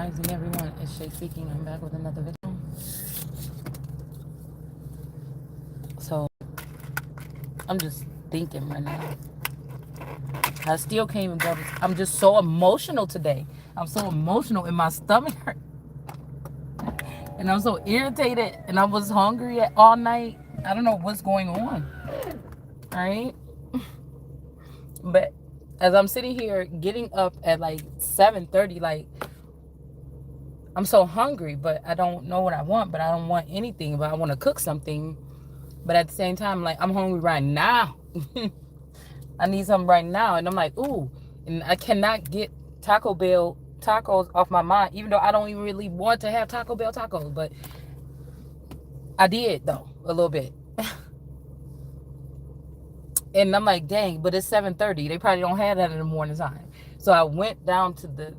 Rising, everyone. It's Shay speaking. I'm back with another video. So I'm just thinking right now. I still can't even go. I'm just so emotional today. I'm so emotional in my stomach hurt, and I'm so irritated. And I was hungry all night. I don't know what's going on. All right, but as I'm sitting here getting up at like 7:30, like I'm so hungry, but I don't know what I want. But I don't want anything. But I want to cook something. But at the same time, like, I'm hungry right now. I need something right now. And I'm like, ooh. And I cannot get Taco Bell tacos off my mind, even though I don't even really want to have Taco Bell tacos. But I did, though, a little bit. And I'm like, dang, but it's 7:30. They probably don't have that in the morning time. So I went down to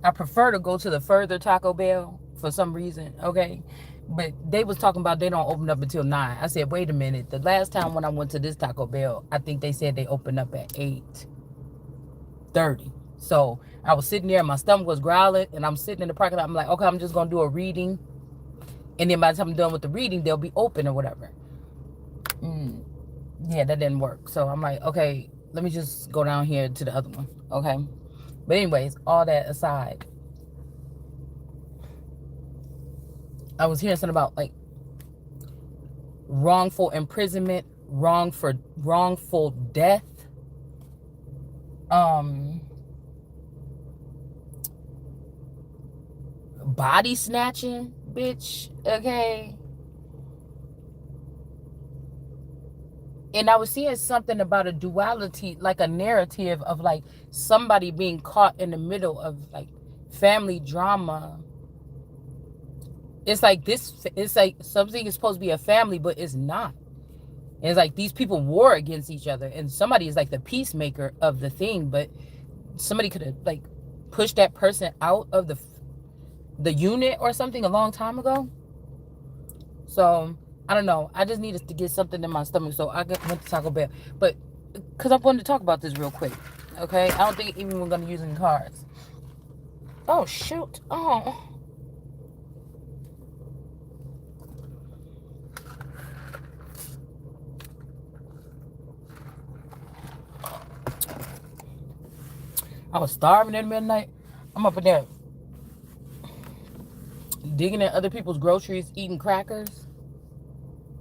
I prefer to go to the further Taco Bell for some reason, okay? But they was talking about they don't open up until 9. I said, wait a minute. The last time when I went to this Taco Bell, I think they said they opened up at 8:30. So I was sitting there, my stomach was growling, and I'm sitting in the parking lot. I'm like, okay, I'm just going to do a reading. And then by the time I'm done with the reading, they'll be open or whatever. Yeah, that didn't work. So I'm like, okay, let me just go down here to the other one, okay? But anyways, all that aside, I was hearing something about like wrongful imprisonment, wrongful death, body snatching, bitch, okay? And I was seeing something about a duality, like a narrative of like somebody being caught in the middle of like family drama. It's like it's like something is supposed to be a family, but it's not. And it's like these people war against each other, and somebody is like the peacemaker of the thing, but somebody could have like pushed that person out of the unit or something a long time ago. So I don't know. I just needed to get something in my stomach, so I went to Taco Bell. But because I wanted to talk about this real quick, okay? I don't think even we're gonna use any cards. Oh shoot! Oh. I was starving at midnight. I'm up in there digging at other people's groceries, eating crackers.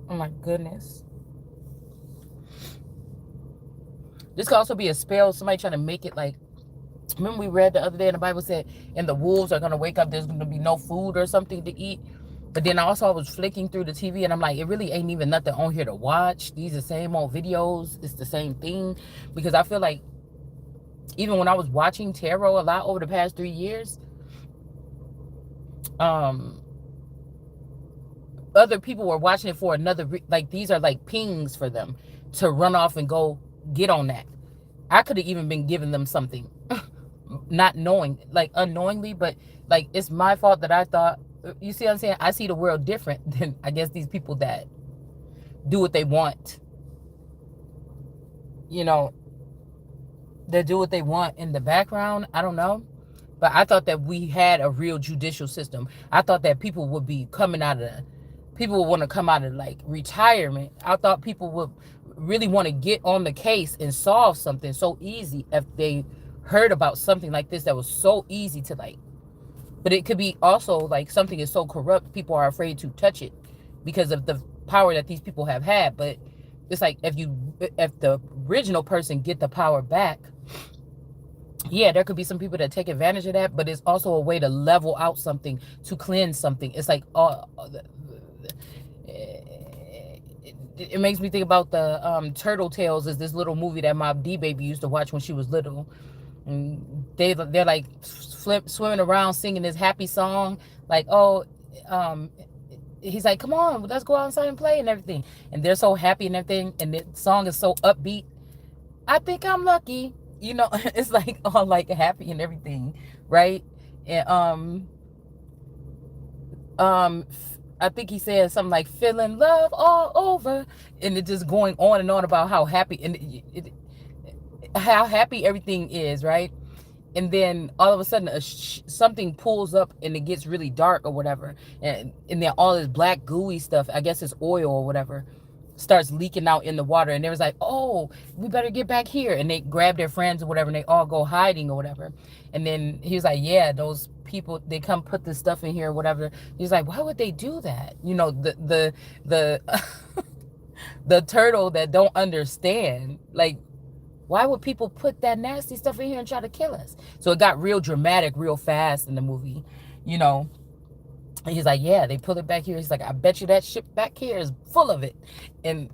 Oh my goodness. This could also be a spell. Somebody trying to make it like, remember we read the other day in the Bible said, and the wolves are going to wake up, there's going to be no food or something to eat. But then also I was flicking through the TV and I'm like, it really ain't even nothing on here to watch. These are the same old videos. It's the same thing. Because I feel like even when I was watching tarot a lot over the past 3 years, other people were watching it for another, like these are like pings for them to run off and go get on that. I could have even been giving them something, not knowing, like unknowingly, but like it's my fault that I thought, you see what I'm saying? I see the world different than I guess these people that do what they want, you know, that do what they want in the background. I don't know. But I thought that we had a real judicial system. I thought that people would be coming out of, people would want to come out of like retirement. I thought people would really want to get on the case and solve something so easy if they heard about something like this that was so easy to like. But it could be also like something is so corrupt, people are afraid to touch it because of the power that these people have had. But it's like if the original person get the power back, yeah, there could be some people that take advantage of that, but it's also a way to level out something, to cleanse something. It's like it makes me think about the Turtle Tales. Is this little movie that my D baby used to watch when she was little. And they're like swimming around singing this happy song, like, oh, he's like, come on, let's go outside and play and everything, and they're so happy and everything, and the song is so upbeat. I think I'm lucky, you know. It's like all like happy and everything, right? And I think he said something like feeling love all over, and it just going on and on about how happy and how happy everything is, right? and then all of a sudden something pulls up and it gets really dark or whatever, and then all this black gooey stuff, I guess it's oil or whatever, starts leaking out in the water, and they was like, oh, we better get back here, and they grab their friends or whatever, and they all go hiding or whatever. And then he was like, yeah, those people, they come put this stuff in here or whatever. He's like, why would they do that? You know, the the turtle that don't understand, like, why would people put that nasty stuff in here and try to kill us? So it got real dramatic real fast in the movie, you know. And he's like, yeah, they pull it back here. He's like, I bet you that ship back here is full of it. And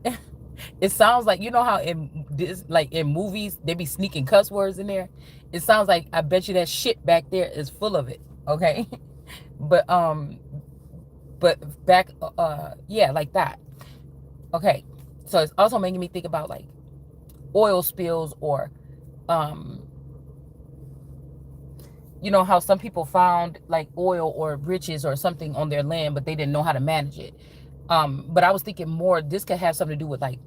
it sounds like, you know how in this, like in movies, they be sneaking cuss words in there. It sounds like, I bet you that shit back there is full of it. Okay. but back, yeah, like that. Okay. So it's also making me think about like oil spills, or you know how some people found like oil or riches or something on their land, but they didn't know how to manage it. But I was thinking more, this could have something to do with like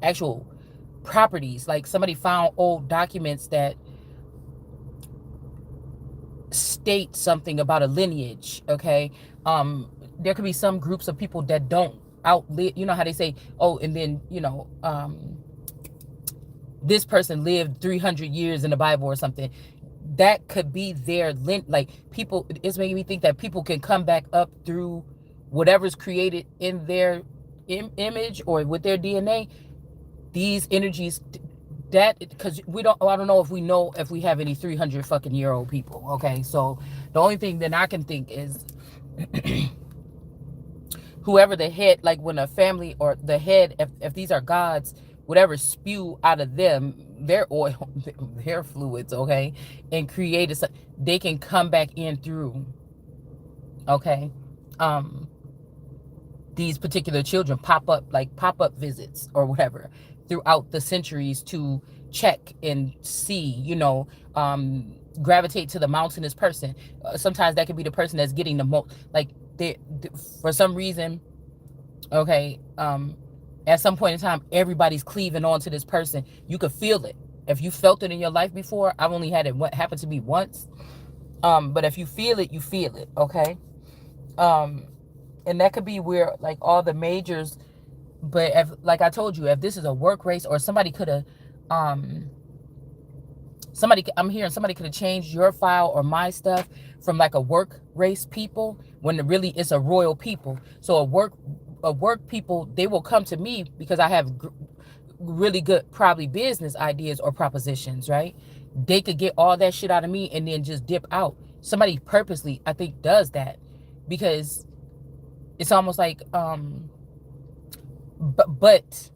actual properties. Like somebody found old documents that state something about a lineage. Okay. There could be some groups of people that don't outlive, you know how they say, oh, and then, you know, this person lived 300 years in the Bible or something. That could be their like people. It's making me think that people can come back up through whatever's created in their image or with their DNA. These energies, that, because we don't, I don't know if we know if we have any 300 fucking year old people. Okay, so the only thing that I can think is whoever the head, like when a family or the head, if these are gods, whatever spew out of them, their oil, their fluids, okay, and create a, they can come back in through, okay, these particular children pop up visits or whatever throughout the centuries to check and see, you know, gravitate to the mountainous person. Sometimes that could be the person that's getting the most, like they for some reason, okay, at some point in time, everybody's cleaving on to this person. You could feel it. If you felt it in your life before, I've only had it what happened to me once. But if you feel it, you feel it, okay? And that could be where like all the majors, but if, like I told you, if this is a work race, or somebody could have, I'm hearing somebody could have changed your file or my stuff from like a work race people, when really it's a royal people. So a work people, they will come to me because I have really good probably business ideas or propositions, right? They could get all that shit out of me and then just dip out. Somebody purposely, I think, does that because it's almost like but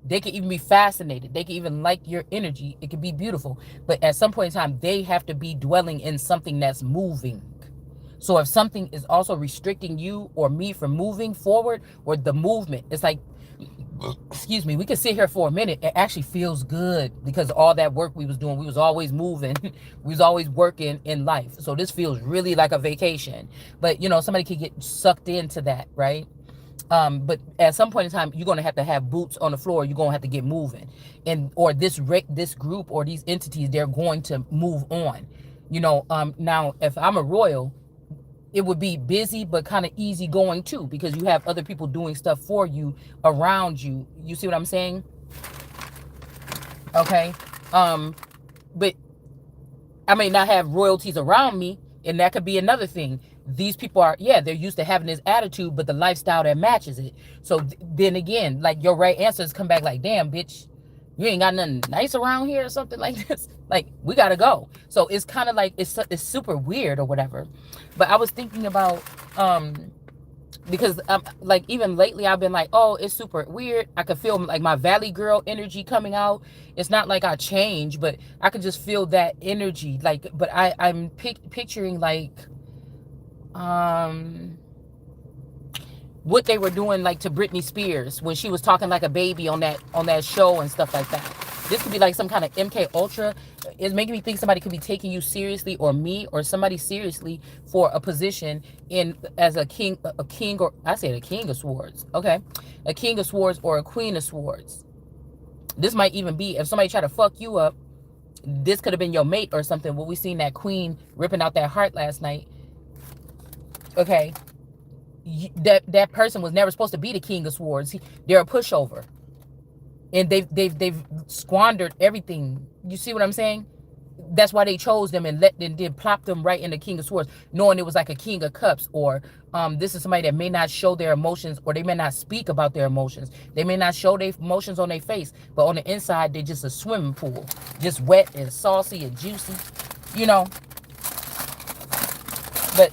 they could even be fascinated. They could even like your energy. It could be beautiful. But at some point in time, they have to be dwelling in something that's moving. So if something is also restricting you or me from moving forward, or the movement, it's like, excuse me, we could sit here for a minute. It actually feels good because all that work we was doing, we was always moving. We was always working in life. So this feels really like a vacation. But, you know, somebody could get sucked into that, right? But at some point in time, you're going to have boots on the floor. You're going to have to get moving. And, or this group or these entities, they're going to move on. You know, now, if I'm a royal, it would be busy, but kind of easy going too, because you have other people doing stuff for you, around you. You see what I'm saying? Okay. But I may not have royalties around me, and that could be another thing. These people are, yeah, they're used to having this attitude, but the lifestyle that matches it. So then again, like your right answers come back like, damn, bitch, you ain't got nothing nice around here or something like this. Like, we gotta go. So it's kind of like, it's super weird or whatever. But I was thinking about, because like even lately I've been like, oh, it's super weird. I could feel like my Valley Girl energy coming out. It's not like I changed, but I could just feel that energy. Like, but I'm picturing like, what they were doing like to Britney Spears when she was talking like a baby on that show and stuff like that. This could be like some kind of MK Ultra. It's making me think somebody could be taking you seriously, or me, or somebody seriously for a position in as a king, or I said a king of swords. Okay, a king of swords or a queen of swords. This might even be if somebody try to fuck you up, this could have been your mate or something. When we seen that queen ripping out that heart last night, okay, that person was never supposed to be the king of swords. They're a pushover, and they've squandered everything. You see what I'm saying? That's why they chose them and did plop them right in the king of swords, knowing it was like a king of cups, or this is somebody that may not show their emotions, or they may not speak about their emotions. They may not show their emotions on their face, but on the inside they're just a swimming pool, just wet and saucy and juicy, you know. But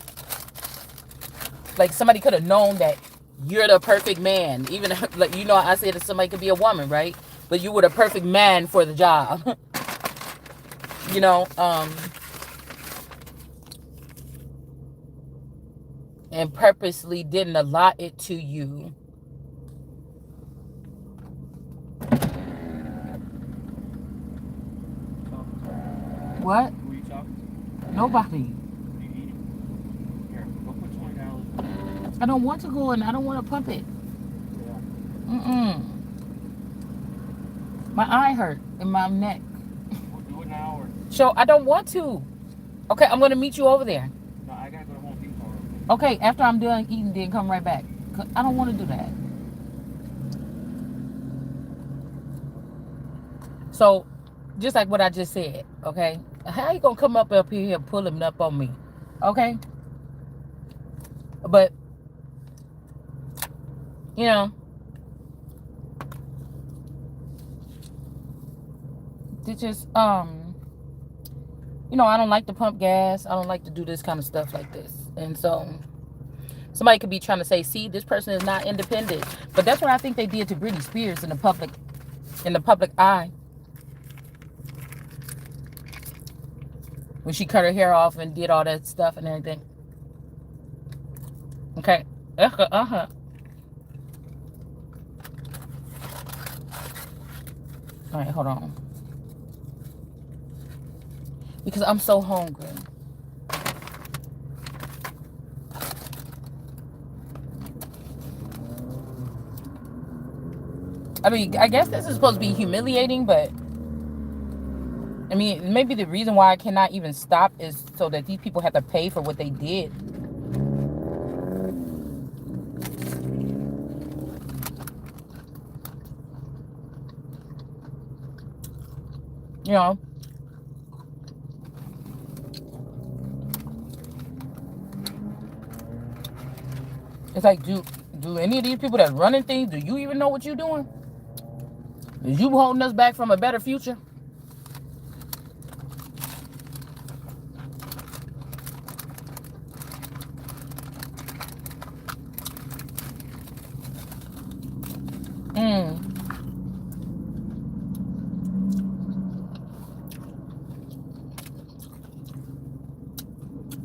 like, somebody could have known that you're the perfect man, even like, you know, I said that somebody could be a woman, right? But you were the perfect man for the job. You know, and purposely didn't allot it to you. What? Who are you talking to? Nobody. What are you eating? Here, go put $20. I don't want to go and I don't want to pump it. Yeah. My eye hurt in my neck. We'll do it now or... So I don't want to. Okay, I'm going to meet you over there. No, I gotta go to Home Depot. Okay, after I'm done eating, then come right back. I don't want to do that. So, just like what I just said, okay? How you going to come up here pulling up on me? Okay? But, you know, it's just, you know, I don't like to pump gas. I don't like to do this kind of stuff like this. And so somebody could be trying to say, see, this person is not independent. But that's what I think they did to Britney Spears in the public eye. When she cut her hair off and did all that stuff and everything. Okay. All right, hold on. Because I'm so hungry. I mean, I guess this is supposed to be humiliating, but I mean, maybe the reason why I cannot even stop is so that these people have to pay for what they did. You know? It's like, do any of these people that's running things, do you even know what you're doing? Is you holding us back from a better future?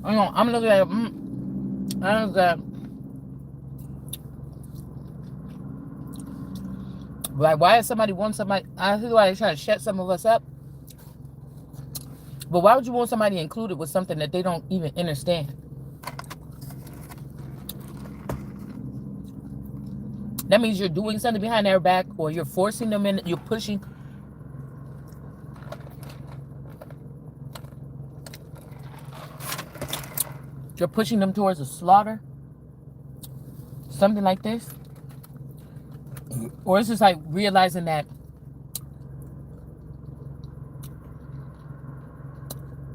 You know, I'm looking at I look at, like, why does somebody want somebody? I feel like they're trying to shut some of us up. But why would you want somebody included with something that they don't even understand? That means you're doing something behind their back, or you're forcing them in, you're pushing. You're pushing them towards a slaughter. Something like this. Or it's just like realizing that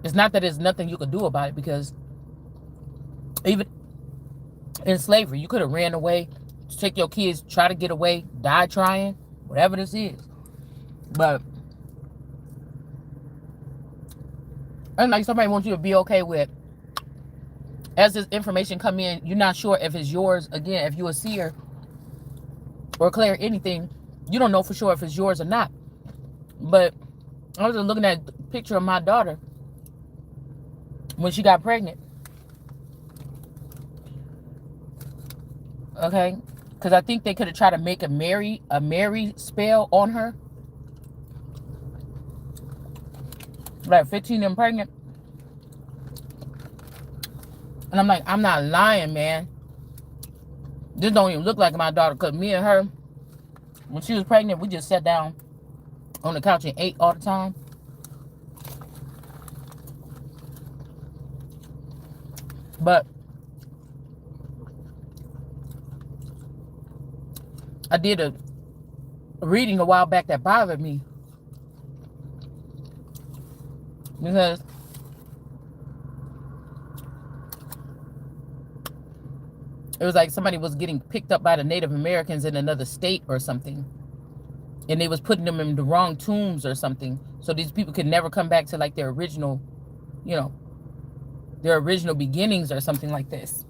it's not that there's nothing you could do about it, because even in slavery, you could have ran away, take your kids, try to get away, die trying, whatever this is. But, and like, somebody wants you to be okay with, as this information come in, you're not sure if it's yours. Again, if you're a seer or clear anything, you don't know for sure if it's yours or not. But I was just looking at a picture of my daughter when she got pregnant. Okay? Because I think they could have tried to make a Mary spell on her. Like 15 and pregnant. And I'm like, I'm not lying, man. This don't even look like my daughter, because me and her, when she was pregnant, we just sat down on the couch and ate all the time. But I did a reading a while back that bothered me because it was like somebody was getting picked up by the Native Americans in another state or something, and they was putting them in the wrong tombs or something, so these people could never come back to like their original, you know, their original beginnings or something like this.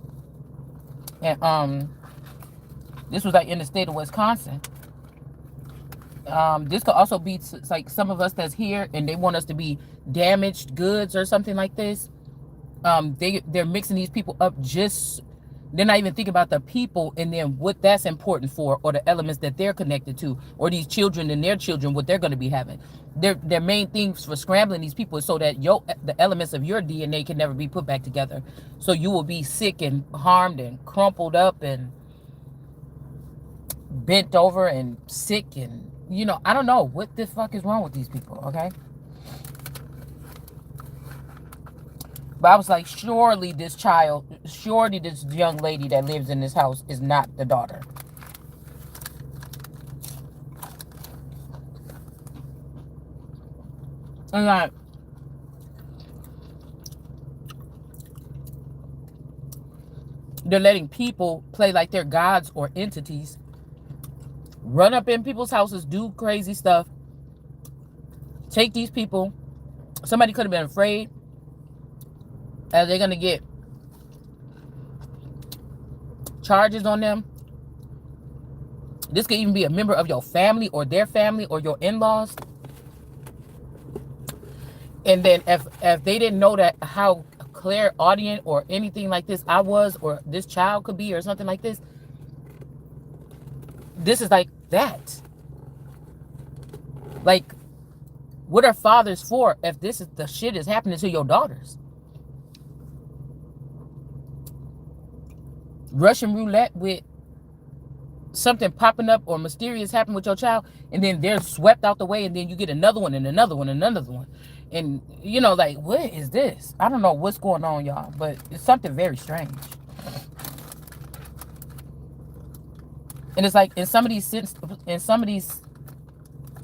And this was like in the state of Wisconsin. This could also be like some of us that's here and they want us to be damaged goods or something like this. They're mixing these people up. Just they're not even thinking about the people and then what that's important for, or the elements that they're connected to, or these children and their children, what they're going to be having. Their main things for scrambling these people is so that the elements of your DNA can never be put back together, so you will be sick and harmed and crumpled up and bent over and sick. And I don't know what the fuck is wrong with these people. Okay. But I was like, surely this young lady that lives in this house is not the daughter. And like, they're letting people play like they're gods or entities, run up in people's houses, do crazy stuff, take these people. Somebody could have been afraid as they're going to get charges on them. This could even be a member of your family or their family or your in-laws. And then if they didn't know that how clairaudient or anything like this I was, or this child could be, or something like this, this is like that. Like, what are fathers for if this is the shit is happening to your daughters? Russian roulette with something popping up or mysterious happening with your child, and then they're swept out the way, and then you get another one and another one and another one. And like, what is this? I don't know what's going on, y'all, but it's something very strange. And it's like in some of these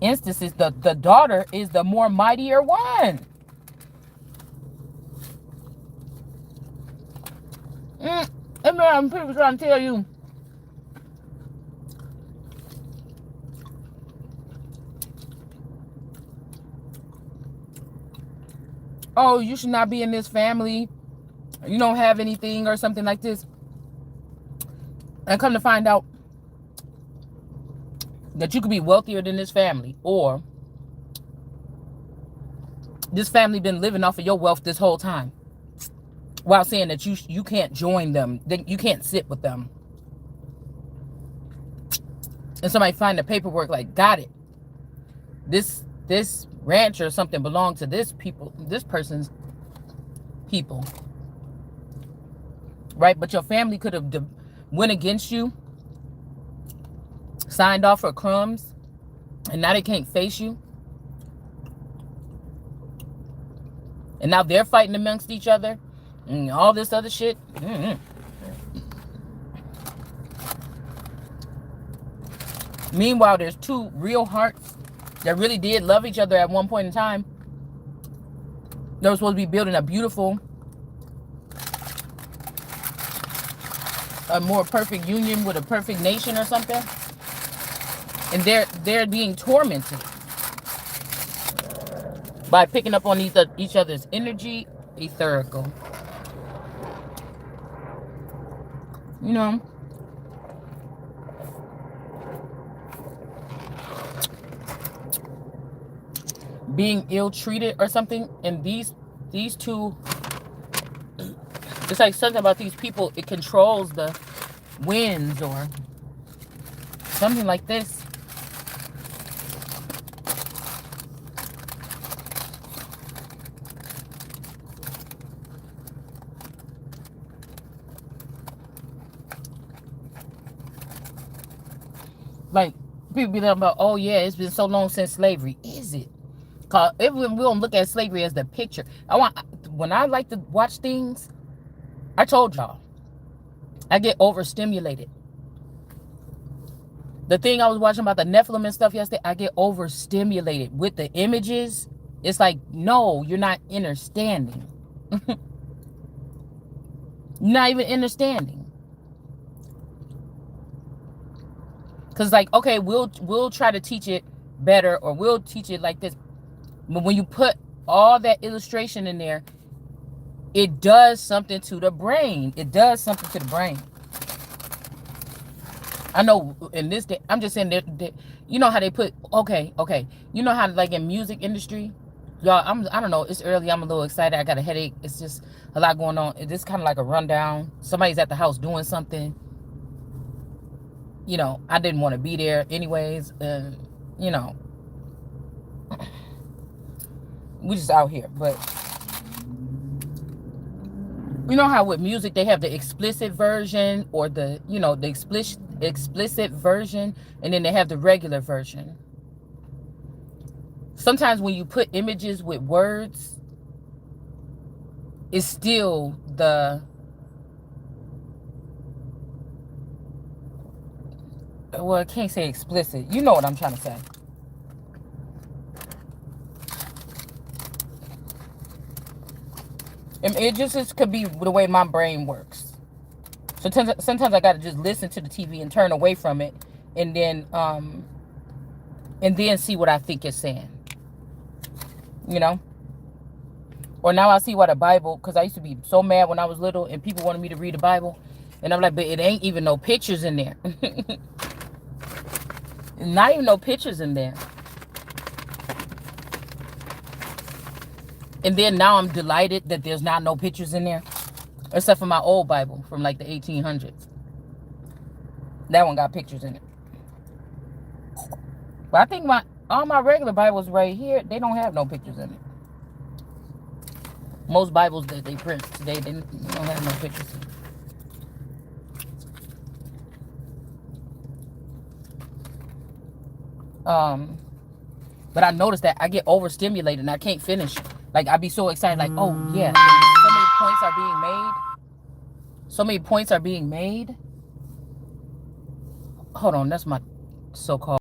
instances, the daughter is the more mightier one. And man, people trying to tell you, oh, you should not be in this family, you don't have anything or something like this. And come to find out that you could be wealthier than this family, or this family been living off of your wealth this whole time, while saying that you can't join them, that you can't sit with them. And somebody find the paperwork like, got it, this ranch or something belonged to this person's people, right? But your family could have went against you, signed off for crumbs, and now they can't face you, and now they're fighting amongst each other and all this other shit. Meanwhile, there's two real hearts that really did love each other at one point in time. They were supposed to be building a beautiful, a more perfect union with a perfect nation or something. And they're being tormented by picking up on each other's energy, etherical. Being ill-treated or something. And these two, it's like something about these people, it controls the winds or something like this. Like, people be talking about, oh yeah, it's been so long since slavery. Is it? Cause if we don't look at slavery as the picture, when I like to watch things, I told y'all, I get overstimulated. The thing I was watching about the Nephilim and stuff yesterday, I get overstimulated with the images. It's like, no, you're not understanding. Not even understanding. Because like, okay, we'll try to teach it better, or we'll teach it like this. But when you put all that illustration in there, it does something to the brain. It does something to the brain. I know in this day, I'm just saying that you know how they put, okay. You know how like in music industry, y'all, I don't know, it's early, I'm a little excited, I got a headache, it's just a lot going on. It's kind of like a rundown. Somebody's at the house doing something. You know, I didn't want to be there anyways. You know, we just out here. But you know how with music they have the explicit version, or the, you know, the explicit version, and then they have the regular version. Sometimes when you put images with words, it's still the, well, I can't say explicit. You know what I'm trying to say. It just could be the way my brain works. So sometimes I gotta just listen to the TV and turn away from it, and then see what I think it's saying. You know? Or now I see what a Bible, because I used to be so mad when I was little and people wanted me to read the Bible. And I'm like, but it ain't even no pictures in there. Not even no pictures in there. And then now I'm delighted that there's not no pictures in there. Except for my old Bible from like the 1800s. That one got pictures in it. But I think all my regular Bibles right here, they don't have no pictures in it. Most Bibles that they print today, they don't have no pictures in it. But I noticed that I get overstimulated and I can't finish. Like, I be so excited, like, oh yeah, so many points are being made. So many points are being made. Hold on, that's my so-called